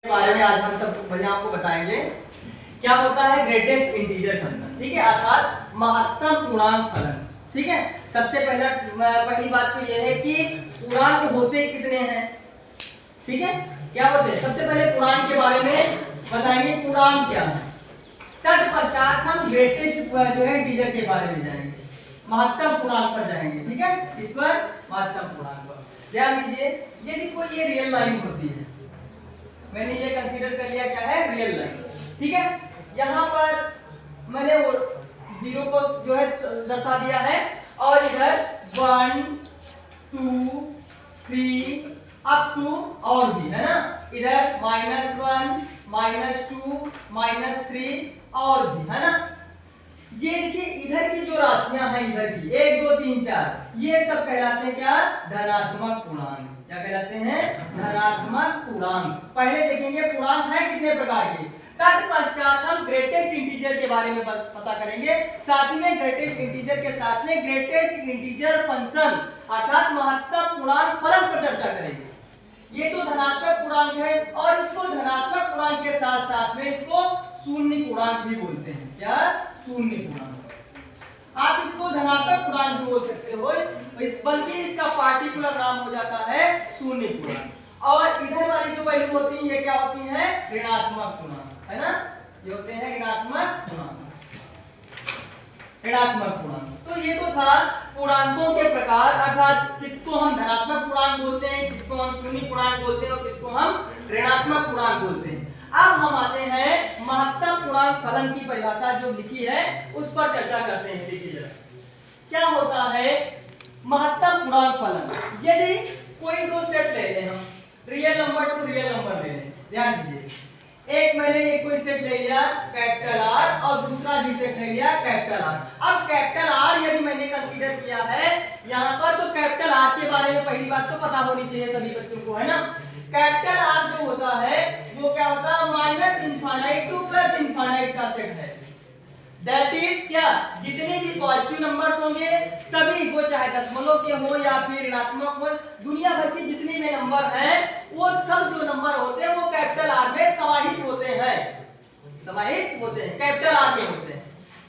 के बारे में आज हम सब बढ़िया आपको बताएंगे। क्या होता है ग्रेटेस्ट इंटीजर फंक्शन, ठीक है, अर्थात महत्तम पूर्णांक फलन। ठीक है, सबसे पहली बात तो यह है कि पूर्णांक होते कितने हैं। ठीक है, क्या होते हैं, सबसे पहले पूर्णांक के बारे में बताएंगे, पूर्णांक क्या है। तत्पश्चात हम ग्रेटेस्ट जो है इंटीजर के बारे में जाएंगे, महत्तम पूर्णांक पर जाएंगे। ठीक है, इस पर महत्तम पूर्णांक पर ध्यान दीजिए। यदि कोई ये रियल लाइन होती है, मैंने ये कंसीडर कर लिया क्या है, रियल लाइन। ठीक है, यहाँ पर मैंने वो जीरो को जो है दर्शा दिया है और इधर 1 2 3 अप टू और भी है ना, इधर -1 -2 -3 और भी है ना। ये देखिए इधर की जो राशियां हैं, इधर की 1 2 3 4, ये सब कहलाते हैं क्या, धनात्मक पूर्णांक। क्या कहलाते हैं, धनात्मक पूर्णांक। पहले देखेंगे पूर्णांक है कितने प्रकार के, तत्पश्चात हम ग्रेटेस्ट इंटीजर के बारे में पता करेंगे। साथ ही में ग्रेटेस्ट इंटीजर के साथ में ग्रेटेस्ट इंटीजर फंक्शन अर्थात महत्तम पूर्णांक फलन पर चर्चा करेंगे। ये तो धनात्मक पूर्णांक है और इसको धनात्मक पूर्णांक के साथ साथ में इसको शून्य पूर्णांक भी बोलते हैं। क्या, शून्य पूर्णांक। आप इसको धनात्मक पूर्णांक भी बोल सकते हो, बल्कि इसका पार्टिकुलर नाम हो जाता है शून्य पूर्णांक। और इधर वाली जो वैल्यू होती है ये क्या होती है, ऋणात्मक पूर्णांक, है ना, ये होते हैं ऋणात्मक पूर्णांक। ऋणात्मक पूर्णांक। तो ये तो था पूर्णांकों के प्रकार, अर्थात किसको हम धनात्मक पूर्णांक बोलते हैं, किसको हम शून्य पूर्णांक बोलते हैं और किसको हम ऋणात्मक पूर्णांक बोलते हैं। अब हम आते हैं महत्तम पूर्णांक फलन की परिभाषा जो लिखी है उस पर चर्चा करते हैं। देखिए जरा क्या होता है महत्तम पूर्णांक फलन। यदि कोई दो सेट ले लें, हम real number two real number ले लें, ध्यान दीजिए, एक मैंने एक कोई सेट ले लिया कैपिटल आर और दूसरा भी सेट ले लिया कैपिटल आर। अब कैपिटल आर यदि मैंने कंसीडर किया है यहाँ पर, तो कैपिटल आर के बारे में पहली बात तो पता होनी चाहिए सभी बच्चों को, है ना। कैपिटल आर जो होता है वो क्या होता है, -∞ टू +∞ का सेट है। दैट इज क्या, जितने भी पॉजिटिव नंबर्स होंगे सभी, वो चाहे दशमलव के हो या फिर ऋणात्मक हो, दुनिया भर के जितने भी नंबर हैं वो सब जो नंबर होते हैं वो कैपिटल आर में समाहित होते हैं, समाहित होते हैं, कैपिटल आर में होते हैं।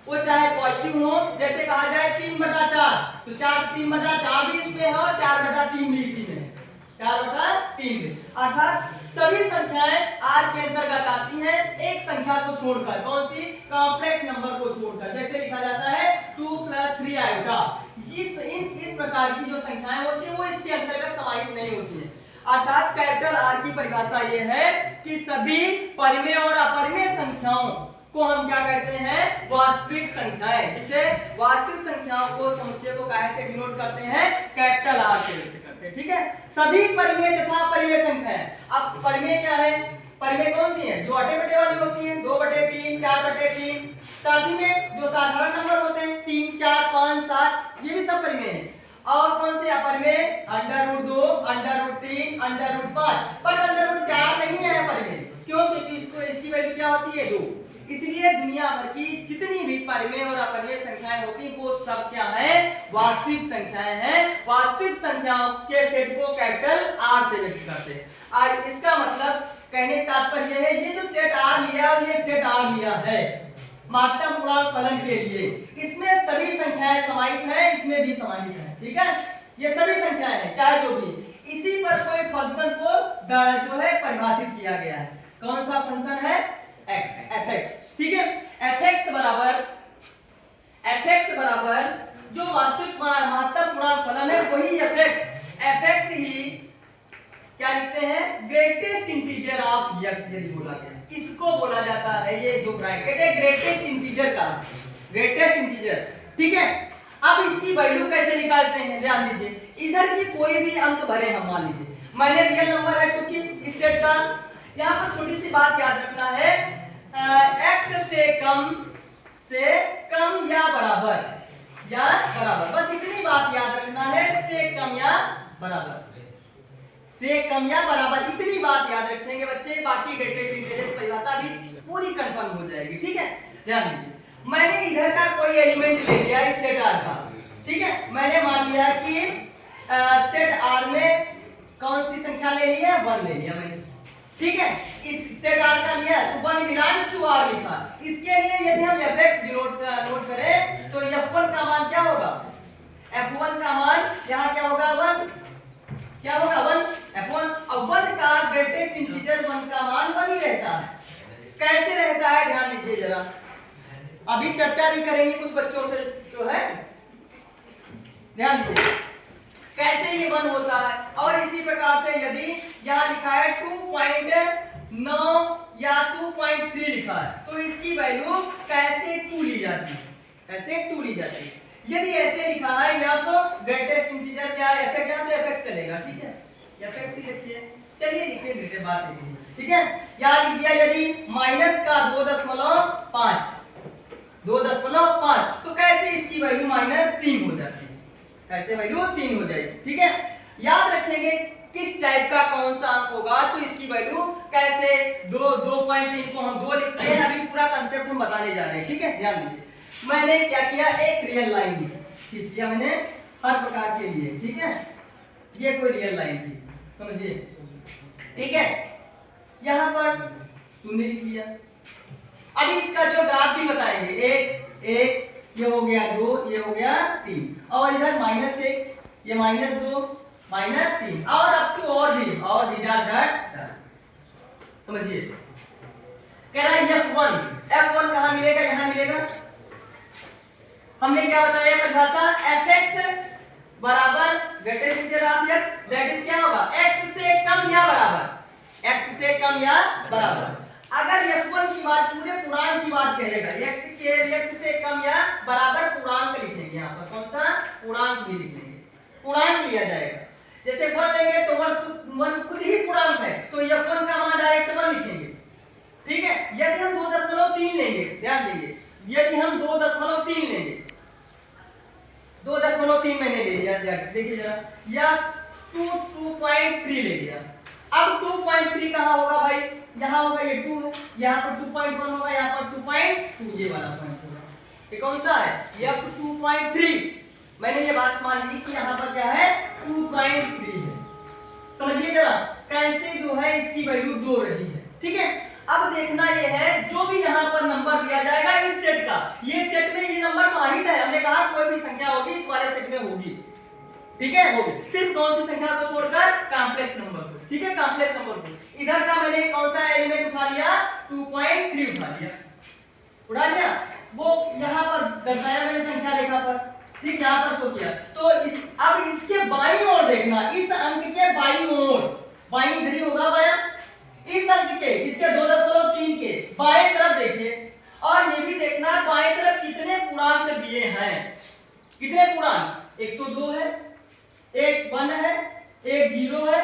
वो चाहे पॉजिटिव हो, जैसे कहा जाए 3/4, तो 3/4 भी इसमें है और 4/3 भी इसी में है, 4/3 में। अर्थात सभी संख्याएं आर के अंतर्गत आती हैं, एक संख्या को छोड़कर, कौन सी, कॉम्प्लेक्स नंबर को छोड़कर। जैसे लिखा जाता है 2 + 3 आयोटा। इस प्रकार की जो संख्याएं होती हैं वो इसके अंतर्गत समाहित नहीं होती है। अर्थात कैपिटल आर की परिभाषा ये है कि सभी परिमेय और अपरिमेय संख्याओं को हम क्या कहते हैं, वास्तविक संख्याएं। जिसे वास्तविक संख्याओं को समुच्चय को काहे से डिनोट करते हैं, कैपिटल आर से व्यक्त करते हैं। ठीक है, सभी परिमेय तथा अपरिमेय संख्याएं। अब परिमेय क्या है, परिमेय कौन सी है, जो अटे बटे वाली होती है, 2/3 4/3। साथ ही में जो साधारण नंबर होते हैं 3 4 5 7, ये भी सब परिमेय है। और कौन से अपरिमेय, √2 √3 √5, पर √4 नहीं है परिमेय। क्यों, क्योंकि इसकी वैल्यू क्या होती है, 2। इसलिए दुनिया भर की जितनी भी परिमेय और अपरिमेय संख्याएं होती हैं वो सब क्या है, वास्तविक संख्याएं हैं। वास्तविक संख्याओं के सेट को कैपिटल आर से व्यक्त करते हैं। आज इसका मतलब कहने का तात्पर्य है, ये जो सेट आर लिया और ये सेट आर लिया है महत्तम पूर्णांक फलन के लिए, इसमें सभी संख्याएं समाहित हैं, इसमें भी समाहित है। ठीक है, ये सभी संख्याएं हैं चाहे जो भी, इसी पर कोई फंक्शन को जो है परिभाषित किया गया है। कौन सा फंक्शन है, fx। ठीक है, fx बराबर जो वास्तविक महत्तम पूर्णांक फलन है वही fx ही क्या लिखते हैं, ग्रेटेस्ट इंटीजर ऑफ x। यदि बोला गया इसको बोला जाता है, ये जो ब्रैकेट है ग्रेटेस्ट इंटीजर का, ग्रेटेस्ट इंटीजर। ठीक है, अब इसकी वैल्यू कैसे निकालते हैं, ध्यान दीजिए, इधर की कोई भी अंक भरे हम, मान लीजिए मैंने रियल नंबर है क्योंकि इस सेट का, यहाँ पर छोटी सी बात याद रखना है, x से कम या बराबर, बस इतनी बात याद रखना है, से कम या बराबर, से कम या बराबर, इतनी बात याद रखेंगे बच्चे, बाकी ग्रेटेस्ट इंटीजर परिभाषा भी पूरी कंफर्म हो जाएगी। ठीक है, ध्यान दीजिए, मैंने इधर का कोई एलिमेंट ले लिया इस सेट आर का। ठीक है, मैंने मान लिया कि सेट आर में कौन सी संख्या ले ली है, 1 ले लिया मैंने। ठीक है, इस सेट आर का लिया तो 1 बिलोंग्स टू आर लिखा। इसके लिए यदि हम fx नोट करें तो f1 का मान क्या होगा, f1 का मान यहाँ क्या होगा 1, क्या होगा 1 f1। अब 1 का ग्रेटेस्ट इंटीजर 1 का मान 1 ही रहता है। कैसे रहता है ध्यान दीजिए जरा, अभी चर्चा भी करेंगे कुछ बच्चों से जो है, ध्यान दीजिए कैसे ये 1 होता है। और इसी प्रकार से यदि यहाँ लिखा है 2.9 या 2.3 लिखा है तो इसकी वैल्यू कैसे 2 ली जाती है, कैसे 2 ली जाती है। यदि ऐसे लिखा है या तो ग्रेटेस्ट इंटीजर क्या है fx, या तो fx चलेगा, ठीक है fx ही लिखिए। चलिए लिखिए दूसरी बात लिखिए, ठीक है। यहाँ लिख दिया यदि माइनस का 2.5 तो कैसे इसकी वैल्यू -3 हो जाती है, कैसे वैल्यू 3 हो जाएगी, ठीक है। याद रखेंगे किस टाइप का कौन सा अंक होगा तो इसकी वैल्यू कैसे 2.3 को हम 2 लिखते हैं। अभी पूरा कंसेप्ट हम बताने जा रहे हैं, ठीक है। ध्यान दीजिए मैंने क्या किया, एक रियल लाइन खींच लिया मैंने हर प्रकार के लिए, ठीक है। ये कोई रियल लाइन थी, समझिए, ठीक है। यहां पर 0 लिख लिया। अब इसका जो ग्राफ भी बताएंगे, 1 ये हो गया 2, ये हो गया 3 और इधर -1 ये -2 -3 और अप टू और भी डॉट समझिए। कह रहा है f1 कहां मिलेगा, यहां मिलेगा। हमने क्या बताया परिभाषा, fx बराबर greater integer of x, that is क्या होगा x से कम या बराबर, x से कम या बराबर। अगर f1 की बात पूरे पूर्णांक की बात करेगा, x से कम या बराबर पूर्णांक लिखेंगे, यहाँ पर कौन सा पूर्णांक भी लिख लेंगे, पूर्णांक लिया जाएगा। जैसे 1 लेंगे तो 1 खुद ही पूर्णांक है तो f1 का मान डायरेक्ट 1 लिखेंगे, ठीक है। यदि हम 2.3 लेंगे, ध्यान देंगे, यदि हम 2.3 लेंगे, 2.3 मैंने ले लिया, देखिए जरा, या 2.3 ले लिया। अब 2.3 कहाँ होगा भाई, यहाँ होगा, ये 2 है, यहाँ पर 2.1 होगा, यहाँ पर 2.2 ये वाला पॉइंट होगा। ये कौन सा है, ये 2.3। मैंने ये बात मान ली कि यहाँ पर क्या है 2.3 है। समझिए जरा कैसे जो है इसकी वैल्यू 2 रही है, ठीक है। अब देखना ये है जो भी यहाँ पर नंबर दिया जाएगा इस सेट का, ये सेट में ये नंबर समाहित है। हमने कहा कोई भी संख्या होगी इस वाले सेट में होगी, ठीक है, होगी। सिर्फ कौन सी संख्या को छोड़कर कॉम्प्लेक्स नंबर को, ठीक है, कॉम्प्लेक्स नंबर को। इधर का मैंने कौन सा एलिमेंट उठा लिया, 2.3 उठा लिया, वो यहाँ पर दर्शाया मैंने संख्या रेखा पर, ठीक, यहाँ पर शो किया। तो अब इसके बाईं ओर देखना, इस अंक के बाईं ओर, बाईं इधर ही होगा बाया, इस अंक के, इसके 2.3 के बाएं तरफ देखिए और ये भी देखना बाएं तरफ कितने पूर्णांक दिए हैं, कितने पूर्णांक, एक तो 2 है, एक 1 है, एक 0 है,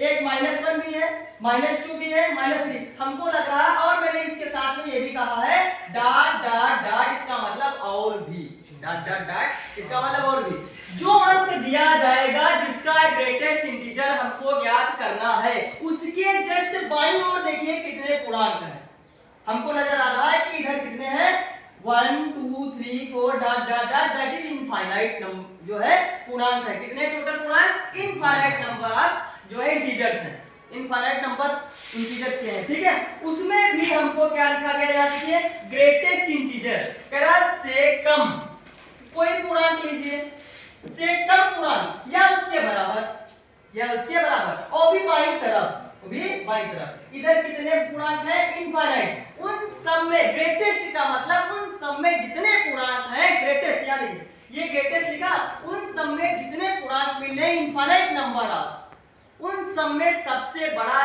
एक -1 भी है, -2 भी है, -3 हमको लग रहा है। और मैंने इसके साथ में ये भी कहा है डॉट डॉट डॉट, इसका मतलब और भी, डॉट डॉट डॉट इसका मतलब और भी। जो अंक दिया जाएगा जिसका ग्रेटेस्ट इंटीजर हमको ज्ञात करना है, उसके जस्ट बाईं ओर देखिए कितने पूर्णांक हैं। हमको नजर आ रहा है कि इधर कितने हैं 1 2 3 4 dot dot dot, that is infinite number जो है पूर्णांक है। कितने टोटल पूर्णांक, इनफाइनाइट नंबर ऑफ जो है इंटीजर्स हैं, इनफाइनाइट नंबर इंटीजर्स के हैं, ठीक है। उसमें भी हमको क्या लिखा गया यहाँ देखिए, ग्रेटेस्ट इंटीजर करा से कम कोई पूर्णांक लीजिए, से कम पूर्णांक या उसके बराबर, या उसके बराबर, और भी बाईं तरफ, वो भी बाईं तरफ। इधर कितने पूर्णांक हैं, इनफाइनाइट। उन सब में ग्रेटेस्ट का मतलब उन सब में जितने पूर्णांक हैं, ग्रेटेस्ट यानी ये ग्रेटेस्ट लिखा, उन सब में जितने पूर्णांक मिले इनफाइनाइट नंबर ऑफ, उन सब में सबसे बड़ा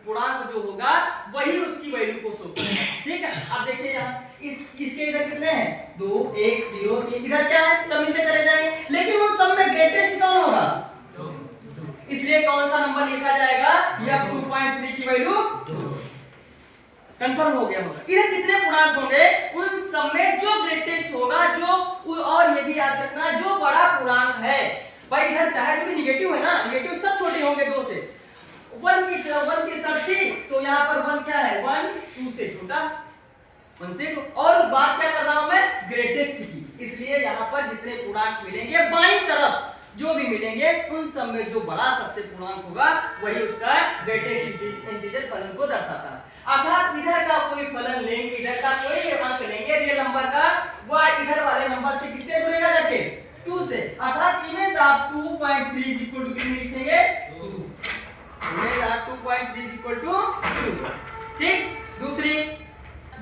पूर्णांक जो होगा वही उसकी वैल्यू को शो करेगा, ठीक है। अब देखिए यहाँ इसके इधर कितने हैं 2 1 0 3, इधर क्या है सब मिलते चले जाएंगे, लेकिन उन सब में ग्रेटेस्ट कौन होगा, इसलिए कौन सा नंबर लिखा जाएगा, यह 2.3 की वैल्यू कंफर्म हो गया होगा। इधर जितने पूर्णांक होंगे उन सब में जो ग्रेटेस्ट होगा, जो, और ये भी याद रखना जो बड़ा पूर्णांक है भाई, इधर चाहे जो भी निगेटिव है ना, निगेटिव सब छोटे होंगे 2 से, 1 की शर्त थी तो यहाँ पर 1 क्या है 1 2 से छोटा, 1 से 2। और बात क्या कर रहा हूं मैं, ग्रेटेस्ट की, इसलिए यहाँ पर जितने पूर्णांक मिलेंगे बाईं तरफ जो भी मिलेंगे उन सब में जो बड़ा सबसे पूर्णांक होगा वही उसका ग्रेटेस्ट इंटीजर फलन को दर्शाता है। कोई फलन लेंगे, इधर का कोई अंक लेंगे रियल नंबर का, वह इधर वाले नंबर से किससे जुड़ेगा जाके 2 से, अर्थात image of 2.3 is equal to कितने लिखेंगे 2, image of 2.3 is equal to 2। ठीक, दूसरी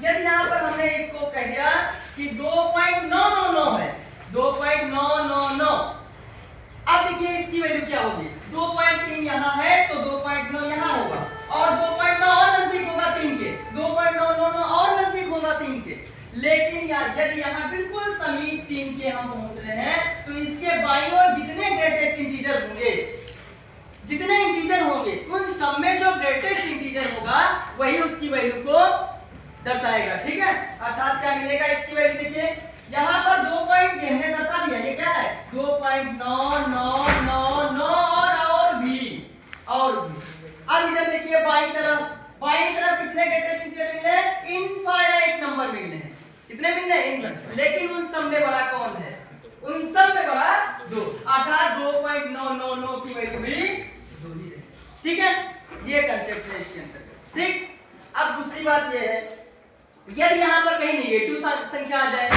यदि यहाँ पर हमने इसको कह दिया कि 2.999 है, 2.999, अब देखिए इसकी वैल्यू क्या होगी, 2.3 यहाँ है तो 2.9 यहाँ होगा, और 2.9 और नजदीक होगा 3 के, 2.999 और नजदीक होगा 3 के। लेकिन यदि यहाँ बिल्कुल समीप 3 के हम पहुंच रहे हैं तो इसके बाईं ओर जितने ग्रेटेस्ट इंटीजर होंगे, जितने इंटीजर होंगे उन सब में जो ग्रेटेस्ट इंटीजर होगा वही उसकी वैल्यू को दर्शाएगा। ठीक है, अर्थात क्या मिलेगा इसकी वैल्यू, देखिए यहाँ पर 2 पॉइंट हमने दर्शा दिया, ये क्या है 2.9999 और भी। अब इधर देखिए बाईं तरफ कितने ग्रेटेस्ट इंटीजर मिले हैं, इनफाइनाइट नंबर मिले हैं, कितने मिले हैं, लेकिन उन सब में बड़ा कौन है, उन सब में बड़ा 2, अर्थात 2.999 की वैल्यू भी 2 ही है। ठीक है, ये कंसेप्ट है इसके अंदर। ठीक, अब दूसरी बात ये है, यदि यहाँ पर कहीं नेगेटिव संख्या आ जाए,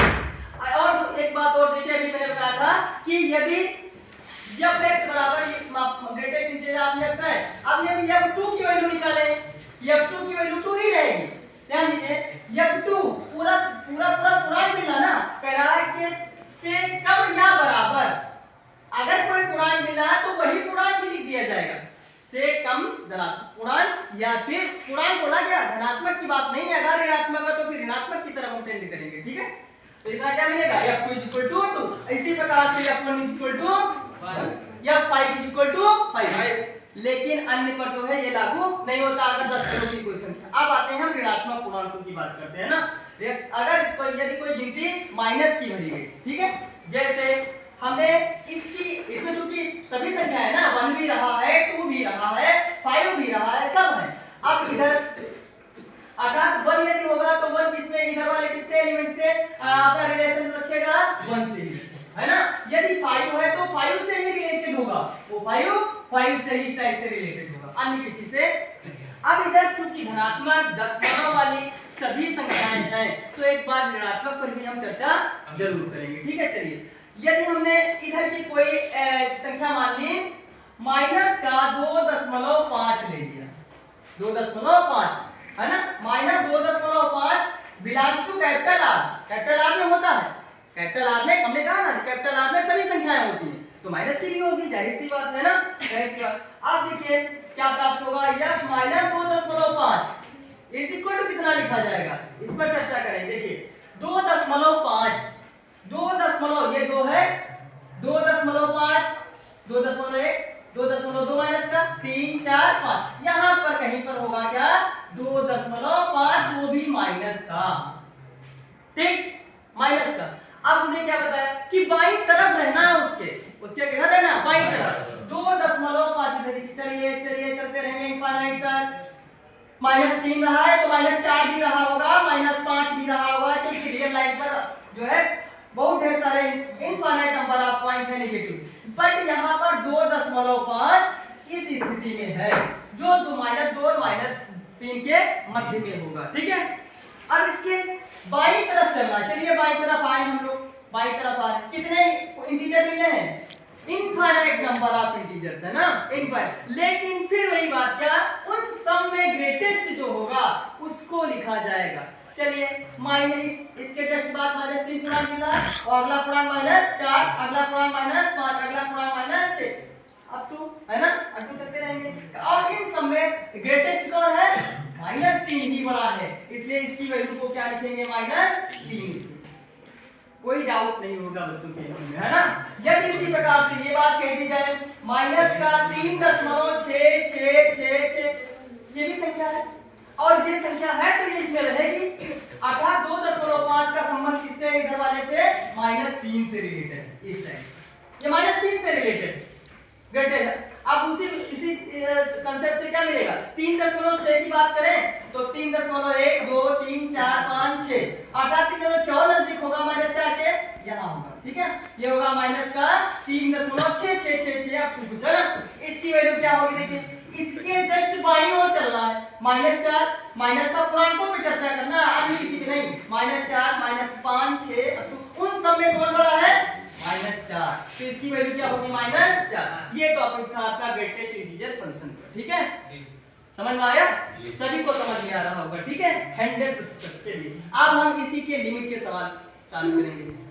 और एक बात और देखिए अभी मैंने बताया था कि यदि f(x) बराबर ग्रेटेस्ट इंटीजर ऑफ x है, अब यदि f2 की वैल्यू निकाले, f2 की वैल्यू 2 ही रहेगी। ध्यान दीजिए f2 पूरा मिला ना, कह रहा है कि से कम या बराबर, अगर कोई पूर्णांक मिला है तो वही पूर्णांक ही लिख दिया जाएगा, से कम पूर्णांक, या फिर पूर्णांक बोला गया धनात्मक की बात नहीं है, अगर ऋणात्मक है तो फिर ऋणात्मक की तरफ हम टेंड करेंगे। ठीक है, तो इतना क्या मिलेगा, f2 = 2, इसी प्रकार से f1 = 1, f5 = 5। लेकिन अन्य पर जो है ये लागू नहीं होता अगर 10 करोड़ की कोई संख्या। अब आते हैं हम ऋणात्मक पूर्णांकों की बात करते हैं ना, अगर यदि कोई गिनती माइनस की भरी गई, ठीक है, जैसे हमने इसमें चूंकि सभी संख्या है ना, 1 भी रहा है, 2 भी रहा है, 5 भी रहा है, सब है। अब इधर अर्थात 1 यदि होगा तो 1 किसमें, इधर वाले किससे एलिमेंट से आपका रिलेशन रखेगा 1 से ही, है ना। यदि 5 है तो 5 से ही रिलेटेड होगा, वो 5 से ही इस टाइप से रिलेटेड होगा, अन्य किसी से। अब इधर चूंकि धनात्मक दशमलव वाली सभी संख्याएं हैं तो एक बार ऋणात्मक पर भी हम चर्चा जरूर करेंगे। ठीक है, चलिए यदि हमने इधर की कोई संख्या मान ली माइनस का 2.5 ले लिया, 2.5 है ना, -2.5 belongs to capital R, capital R में होता है, कैपिटल आर में हमने कहा ना कैपिटल आर में सभी संख्याएं होती हैं तो माइनस की भी होगी, जाहिर सी बात है ना, जाहिर सी बात। अब देखिए क्या प्राप्त होगा, यह -2.5 इज इक्वल टू कितना लिखा जाएगा, इस पर चर्चा करें। देखिए 2.5 ये 2 है, 2.5 2.1 2.2 माइनस का 3 4 5, यहाँ पर कहीं पर होगा क्या 2.5, वो भी माइनस का, ठीक, माइनस का। अब उन्हें क्या बताया कि बाईं तरफ रहना है, उसके किधर रहना, बाईं तरफ। 2.5 इधर चलिए चलते रहेंगे इनफाइनाइट तक, -3 रहा है तो -4 भी रहा होगा, -5 भी रहा होगा, क्योंकि रियल लाइन पर जो है बहुत ढेर सारे इनफाइनाइट नंबर ऑफ पॉइंट है नेगेटिव, बट यहाँ पर 2.5 इस स्थिति में है जो -2 और -3 के मध्य में होगा। ठीक है, अब इसके बाईं तरफ चलना, चलिए बाईं तरफ आए हम लोग, बाईं तरफ आए, कितने इंटीजर मिले हैं, इनफाइनाइट नंबर ऑफ इंटीजर्स है ना, इनफाइनाइट। लेकिन फिर वही बात, क्या उन सब में ग्रेटेस्ट जो होगा उसको लिखा जाएगा। चलिए माइनस इसके जस्ट बाद -3 पूर्णांक मिला, और अगला पूर्णांक -4, अगला पूर्णांक -5, अगला पूर्णांक -6, अब 2 है ना, अब 2 चलते रहेंगे। और इन सब में ग्रेटेस्ट कौन है, -3 ही बड़ा है, इसलिए इसकी वैल्यू को क्या लिखेंगे, -3। कोई डाउट नहीं होगा बच्चों के में, है ना। यदि इसी प्रकार से ये बात कह दी जाए -3.66666, ये भी संख्या है और ये संख्या है तो ये इसमें रहेगी, अर्थात 2.5 का संबंध किससे, इधर वाले से -3 से रिलेटेड है, इस टाइप ये -3 से रिलेटेड ग्रेटेड है। अब इसी कंसेप्ट से क्या मिलेगा, 3.6 की बात करें तो 3.1 2 3 4 5 6, अर्थात 3.6 नजदीक होगा -4 के, यहाँ होगा। ठीक है, ये होगा -3.6666। आपको पूछा ना, इसकी वैल्यू क्या होगी, देखिए इसके जस्ट बाई ओर चल रहा है -4 माइनस का पूर्णांकों पे चर्चा करना अन्य किसी पे नहीं -4 -5 6 उन सब में कौन बड़ा है -4 तो इसकी वैल्यू क्या होगी -4 ये टॉपिक था आपका वेटेड इंटीजर फंक्शन पर ठीक है समझ में आया सभी को समझ में आ रहा होगा ठीक है 100%। चलिए अब हम इसी के लिमिट के सवाल चालू करेंगे